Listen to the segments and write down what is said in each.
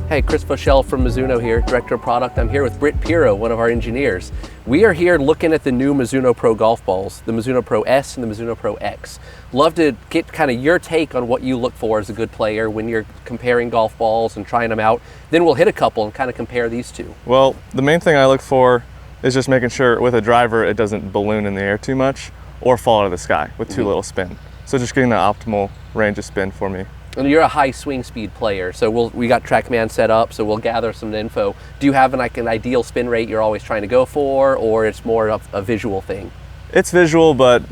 Hey, Chris Foschel from Mizuno here, Director of Product. I'm here with Britt Piro, one of our engineers. We are here looking at the new Mizuno Pro golf balls, the Mizuno Pro S and the Mizuno Pro X. Love to get kind of your take on what you look for as a good player when you're comparing golf balls and trying them out. Then we'll hit a couple and kind of compare these two. Well, the main thing I look for is just making sure with a driver it doesn't balloon in the air too much or fall out of the sky with too little spin. So just getting the optimal range of spin for me. And you're a high swing speed player, so we got TrackMan set up, so we'll gather some info. Do you have an ideal spin rate you're always trying to go for, or it's more of a visual thing? It's visual, but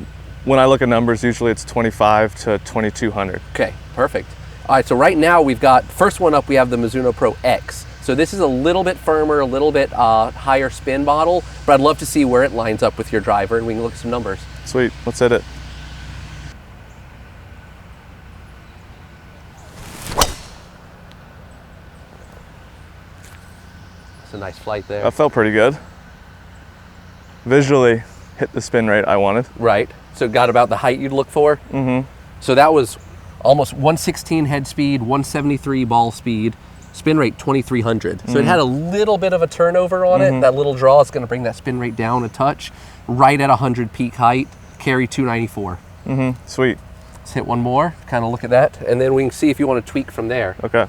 when I look at numbers, usually it's 25 to 2200. Okay, perfect. All right, so right now we've got, first one up, we have the Mizuno Pro X. So this is a little bit firmer, a little bit higher spin model, but I'd love to see where it lines up with your driver, and we can look at some numbers. Sweet, let's hit it. A nice flight there. That felt pretty good. Visually hit the spin rate I wanted. Right, so got about the height you'd look for? Mm-hmm. So that was almost 116 head speed, 173 ball speed, spin rate 2300. So it had a little bit of a turnover on it. That little draw is gonna bring that spin rate down a touch. Right at 100 peak height, carry 294. Sweet. Let's hit one more, kind of look at that, and then we can see if you want to tweak from there. Okay.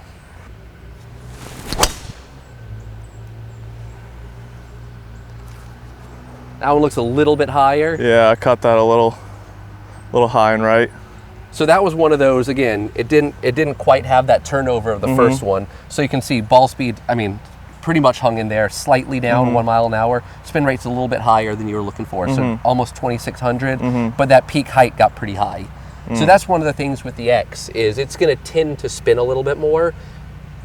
That one looks a little bit higher. Yeah, I cut that a little high and right. So that was one of those, again, it didn't quite have that turnover of the first one. So you can see ball speed, I mean, pretty much hung in there, slightly down 1 mile an hour. Spin rate's a little bit higher than you were looking for, so almost 2600, but that peak height got pretty high. So that's one of the things with the X, is it's gonna tend to spin a little bit more.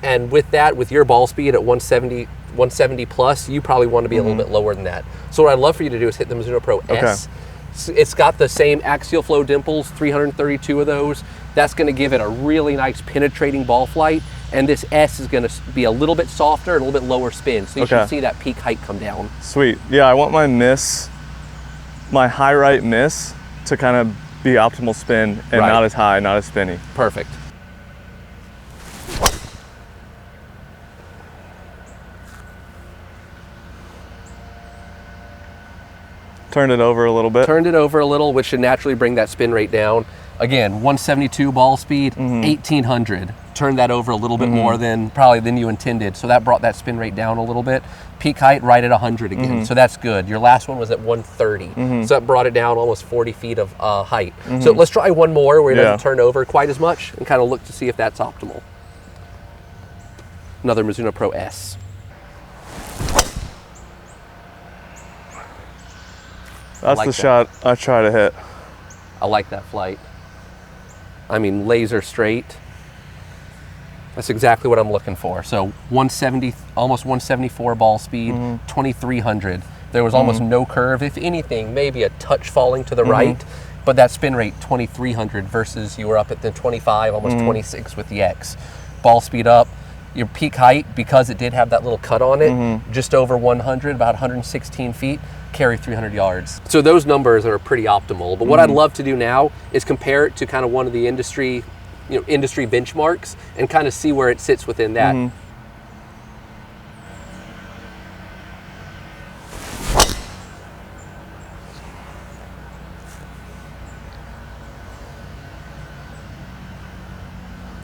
And with that, with your ball speed at 170 plus, you probably want to be a little bit lower than that. So what I'd love for you to do is hit the Mizuno Pro S. It's got the same axial flow dimples, 332 of those. That's going to give it a really nice penetrating ball flight. And this S is going to be a little bit softer, a little bit lower spin. So you should see that peak height come down. Sweet. Yeah, I want my high right miss to kind of be optimal spin and not as high, not as spinny. Perfect. Turned it over a little bit. Turned it over a little, which should naturally bring that spin rate down. Again, 172 ball speed, 1800. Turned that over a little bit more than you intended. So that brought that spin rate down a little bit. Peak height right at 100 again. So that's good. Your last one was at 130. So that brought it down almost 40 feet of height. So let's try one more where it doesn't turn over quite as much and kind of look to see if that's optimal. Another Mizuno Pro S. That's the shot I try to hit. I like that flight. I mean, laser straight. That's exactly what I'm looking for. So 170, almost 174 ball speed, 2300. There was almost no curve. If anything, maybe a touch falling to the right, but that spin rate 2300 versus you were up at the 25, almost 26 with the X. Ball speed up. Your peak height, because it did have that little cut on it, just over 100, about 116 feet, carry 300 yards. So those numbers are pretty optimal. But what I'd love to do now is compare it to kind of one of the industry benchmarks and kind of see where it sits within that.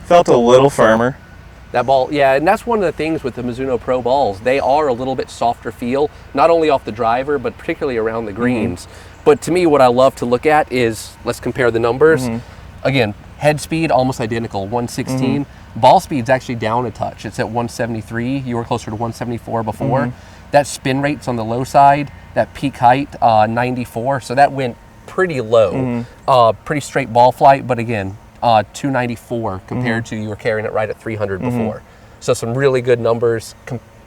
Felt a little firmer. That ball, yeah, and that's one of the things with the Mizuno Pro balls. They are a little bit softer feel, not only off the driver, but particularly around the greens. But to me, what I love to look at is, let's compare the numbers. Again, head speed, almost identical, 116. Ball speed's actually down a touch. It's at 173. You were closer to 174 before. That spin rate's on the low side. That peak height, 94. So that went pretty low. Pretty straight ball flight, but again, 294 compared to you were carrying it right at 300 before. So some really good numbers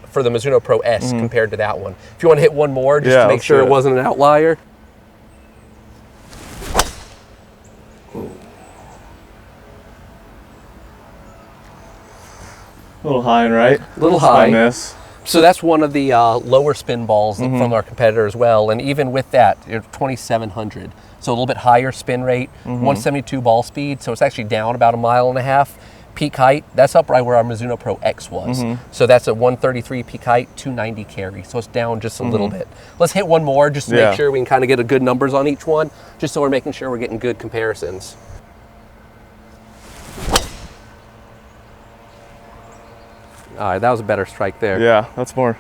for the Mizuno Pro S compared to that one. If you want to hit one more, just to make sure it wasn't an outlier. A little high and right. A little high. Miss. So that's one of the lower spin balls from our competitor as well. And even with that, you're 2,700. So a little bit higher spin rate, 172 ball speed. So it's actually down about 1.5 miles. Peak height, that's up right where our Mizuno Pro X was. So that's a 133 peak height, 290 carry. So it's down just a little bit. Let's hit one more just to make sure we can kind of get a good numbers on each one, just so we're making sure we're getting good comparisons. All right, that was a better strike there. Yeah, that's more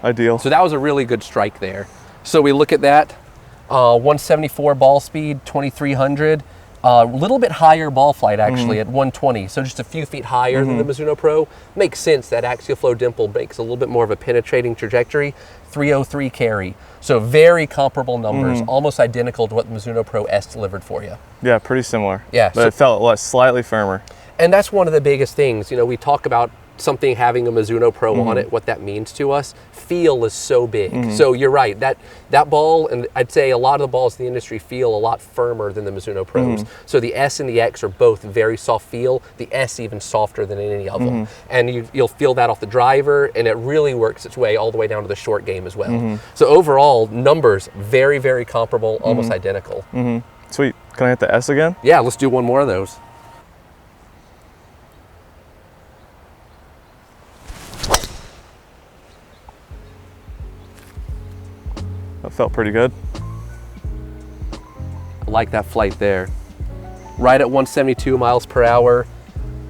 ideal. So that was a really good strike there. So we look at that, 174 ball speed, 2300. A little bit higher ball flight actually at 120, so just a few feet higher than the Mizuno Pro. Makes sense, that axial flow dimple makes a little bit more of a penetrating trajectory. 303 carry, so very comparable numbers, almost identical to what the Mizuno Pro S delivered for you. Yeah, pretty similar. Yeah. But it felt slightly firmer. And that's one of the biggest things, you know, we talk about something having a Mizuno Pro on it, what that means to us. Feel is so big. So you're right, that ball, and I'd say a lot of the balls in the industry feel a lot firmer than the Mizuno Pros. So the S and the X are both very soft feel, the S even softer than any of them. And you'll feel that off the driver, and it really works its way all the way down to the short game as well. So overall, numbers, very, very comparable, almost identical. Sweet. Can I hit the S again? Yeah, let's do one more of those. That felt pretty good. I like that flight there. Right at 172 miles per hour,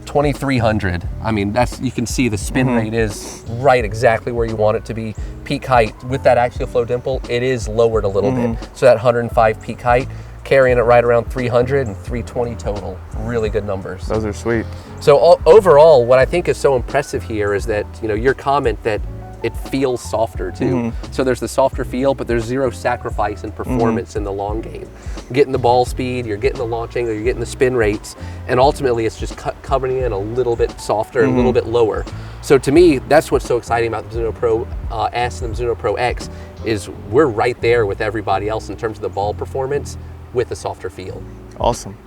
2300. I mean, that's, you can see the spin rate is right exactly where you want it to be. Peak height with that axial flow dimple, it is lowered a little bit. So that 105 peak height, carrying it right around 300 and 320 total. Really good numbers. Those are sweet. So overall, what I think is so impressive here is that, you know, your comment that it feels softer too. So there's the softer feel, but there's zero sacrifice in performance in the long game. You're getting the ball speed, you're getting the launch angle, you're getting the spin rates, and ultimately it's just coming in a little bit softer, a little bit lower. So to me, that's what's so exciting about the Mizuno Pro S and the Mizuno Pro X, is we're right there with everybody else in terms of the ball performance with a softer feel. Awesome.